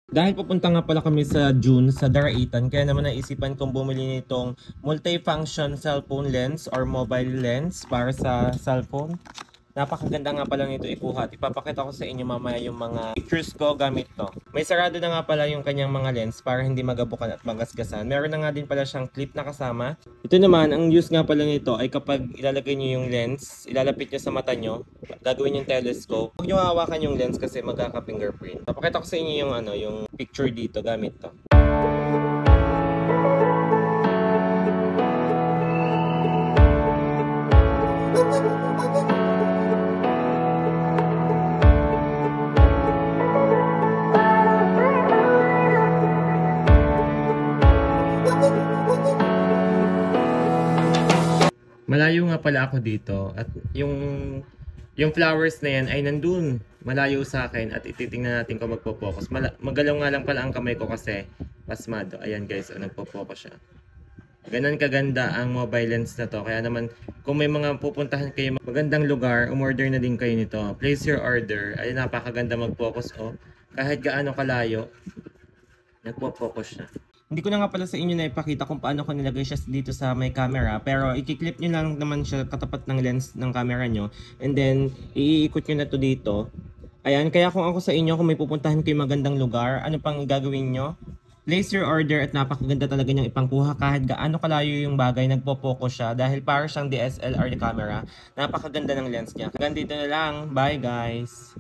Dahil pupunta nga pala kami sa June sa Daraitan, kaya naman naisipan kong bumili nitong multifunction cellphone lens or mobile lens para sa cellphone. Napakaganda nga pala nito ikuha at ipapakita ko sa inyo mamaya yung mga pictures ko gamit to. May sarado na nga pala yung kanyang mga lens para hindi magabukan at magasgasan. Meron na nga din pala siyang clip na kasama. Ito naman, ang use nga pala nito ay kapag ilalagay nyo yung lens, ilalapit nyo sa mata nyo, gagawin yung telescope. Huwag nyo hawakan yung lens kasi magkaka-fingerprint. Papakita ko sa inyo yung yung picture dito gamit to. Malayo nga pala ako dito at yung flowers na yan ay nandun malayo sa akin at ititingnan natin kung magpo-focus. Magalaw nga lang pala ang kamay ko kasi pasmado. Ayan guys, nagpo-focus siya. Ganon kaganda ang mobile lens na to. Kaya naman kung may mga pupuntahan kayo magandang lugar, umorder na din kayo nito. Place your order. Ay napakaganda mag-focus oh. Kahit gaano kalayo, nagpo-focus siya. Hindi ko na nga pala sa inyo na ipakita kung paano ko nilagay siya dito sa may camera. Pero i-clip nyo lang naman siya katapat ng lens ng camera nyo. And then, iikot nyo na to dito. Ayan, kaya kung ako sa inyo, kung may pupuntahan kayo magandang lugar, ano pang gagawin nyo? Place your order at napakaganda talaga niyang ipangkuha kahit gaano kalayo yung bagay, nagpo-focus siya. Dahil para siyang DSLR camera, napakaganda ng lens niya. Hanggang dito na lang. Bye guys!